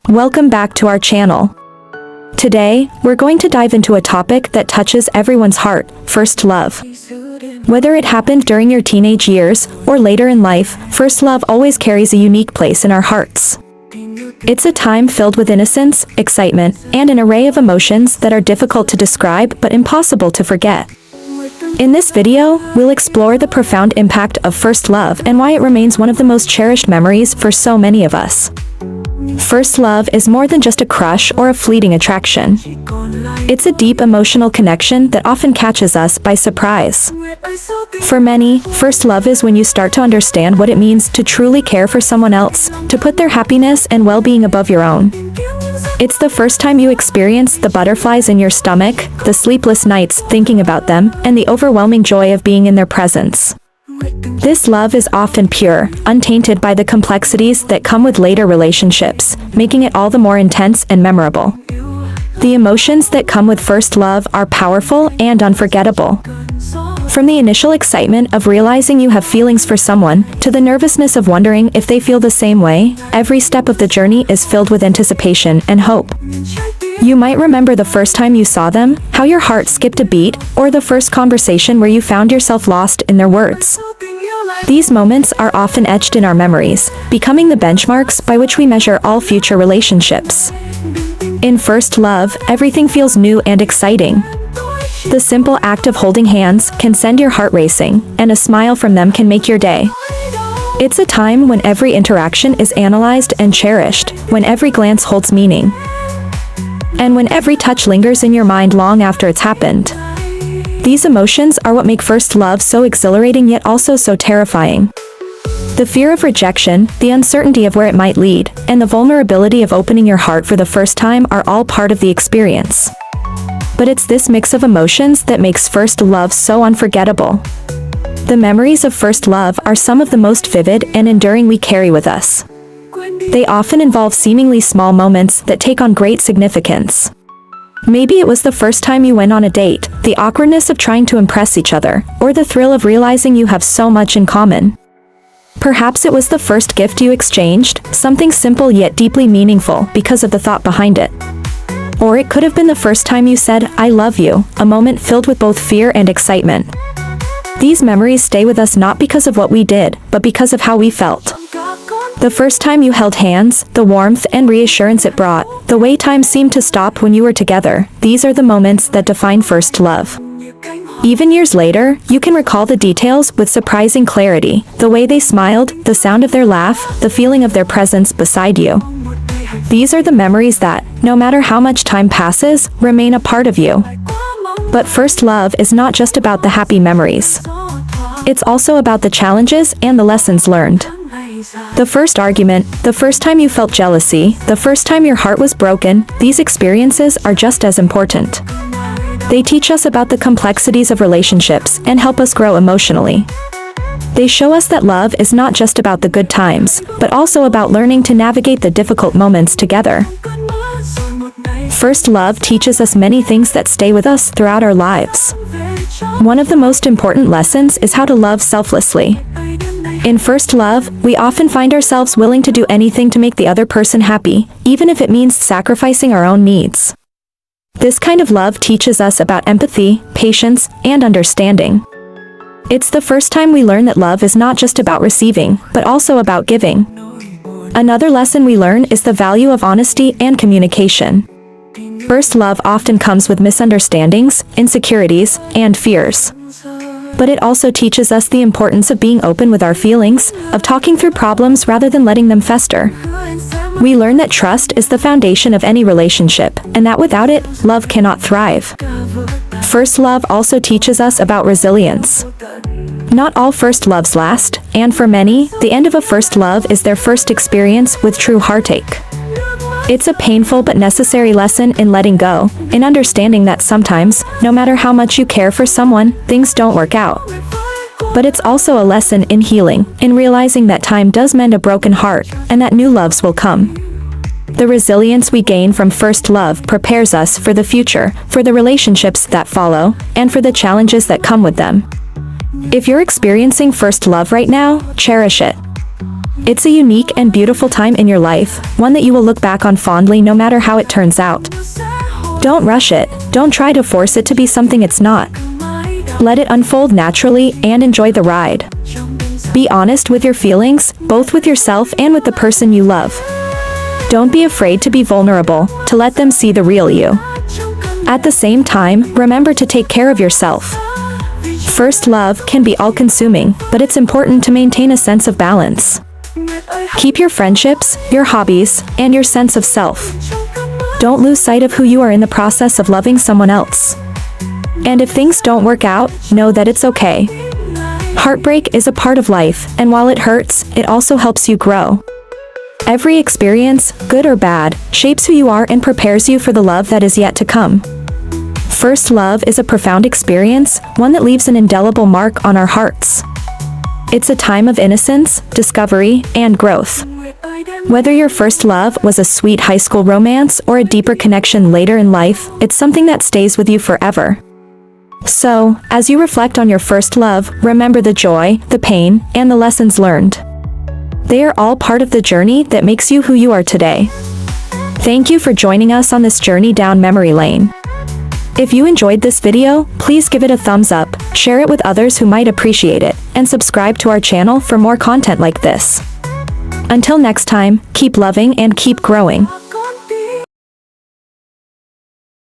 Welcome back to our channel. Today, we're going to dive into a topic that touches everyone's heart, first love. Whether it happened during your teenage years or later in life, first love always carries a unique place in our hearts. It's a time filled with innocence, excitement, and an array of emotions that are difficult to describe but impossible to forget. In this video, we'll explore the profound impact of first love and why it remains one of the most cherished memories for so many of us. First love is more than just a crush or a fleeting attraction. It's a deep emotional connection that often catches us by surprise. For many, first love is when you start to understand what it means to truly care for someone else, to put their happiness and well-being above your own. It's the first time you experience the butterflies in your stomach, the sleepless nights thinking about them, and the overwhelming joy of being in their presence. This love is often pure, untainted by the complexities that come with later relationships, making it all the more intense and memorable. The emotions that come with first love are powerful and unforgettable. From the initial excitement of realizing you have feelings for someone, to the nervousness of wondering if they feel the same way, every step of the journey is filled with anticipation and hope. You might remember the first time you saw them, how your heart skipped a beat, or the first conversation where you found yourself lost in their words. These moments are often etched in our memories, becoming the benchmarks by which we measure all future relationships. In first love, everything feels new and exciting. The simple act of holding hands can send your heart racing, and a smile from them can make your day. It's a time when every interaction is analyzed and cherished, when every glance holds meaning, and when every touch lingers in your mind long after it's happened. These emotions are what make first love so exhilarating yet also so terrifying. The fear of rejection, the uncertainty of where it might lead, and the vulnerability of opening your heart for the first time are all part of the experience. But it's this mix of emotions that makes first love so unforgettable. The memories of first love are some of the most vivid and enduring we carry with us. They often involve seemingly small moments that take on great significance. Maybe it was the first time you went on a date, the awkwardness of trying to impress each other, or the thrill of realizing you have so much in common. Perhaps it was the first gift you exchanged, something simple yet deeply meaningful because of the thought behind it. Or it could have been the first time you said, "I love you," a moment filled with both fear and excitement. These memories stay with us not because of what we did, but because of how we felt. The first time you held hands, the warmth and reassurance it brought, the way time seemed to stop when you were together, these are the moments that define first love. Even years later, you can recall the details with surprising clarity, the way they smiled, the sound of their laugh, the feeling of their presence beside you. These are the memories that, no matter how much time passes, remain a part of you. But first love is not just about the happy memories. It's also about the challenges and the lessons learned. The first argument, the first time you felt jealousy, the first time your heart was broken, these experiences are just as important. They teach us about the complexities of relationships and help us grow emotionally. They show us that love is not just about the good times, but also about learning to navigate the difficult moments together. First love teaches us many things that stay with us throughout our lives. One of the most important lessons is how to love selflessly. In first love, we often find ourselves willing to do anything to make the other person happy, even if it means sacrificing our own needs. This kind of love teaches us about empathy, patience, and understanding. It's the first time we learn that love is not just about receiving, but also about giving. Another lesson we learn is the value of honesty and communication. First love often comes with misunderstandings, insecurities, and fears. But it also teaches us the importance of being open with our feelings, of talking through problems rather than letting them fester. We learn that trust is the foundation of any relationship, and that without it, love cannot thrive. First love also teaches us about resilience. Not all first loves last, and for many, the end of a first love is their first experience with true heartache. It's a painful but necessary lesson in letting go, in understanding that sometimes, no matter how much you care for someone, things don't work out. But it's also a lesson in healing, in realizing that time does mend a broken heart, and that new loves will come. The resilience we gain from first love prepares us for the future, for the relationships that follow, and for the challenges that come with them. If you're experiencing first love right now, cherish it. It's a unique and beautiful time in your life, one that you will look back on fondly no matter how it turns out. Don't rush it, don't try to force it to be something it's not. Let it unfold naturally and enjoy the ride. Be honest with your feelings, both with yourself and with the person you love. Don't be afraid to be vulnerable, to let them see the real you. At the same time, remember to take care of yourself. First love can be all-consuming, but it's important to maintain a sense of balance. Keep your friendships, your hobbies, and your sense of self. Don't lose sight of who you are in the process of loving someone else. And if things don't work out, know that it's okay. Heartbreak is a part of life, and while it hurts, it also helps you grow. Every experience, good or bad, shapes who you are and prepares you for the love that is yet to come. First love is a profound experience, one that leaves an indelible mark on our hearts. It's a time of innocence, discovery, and growth. Whether your first love was a sweet high school romance or a deeper connection later in life, it's something that stays with you forever. So, as you reflect on your first love, remember the joy, the pain, and the lessons learned. They are all part of the journey that makes you who you are today. Thank you for joining us on this journey down memory lane. If you enjoyed this video, please give it a thumbs up, share it with others who might appreciate it, and subscribe to our channel for more content like this. Until next time, keep loving and keep growing.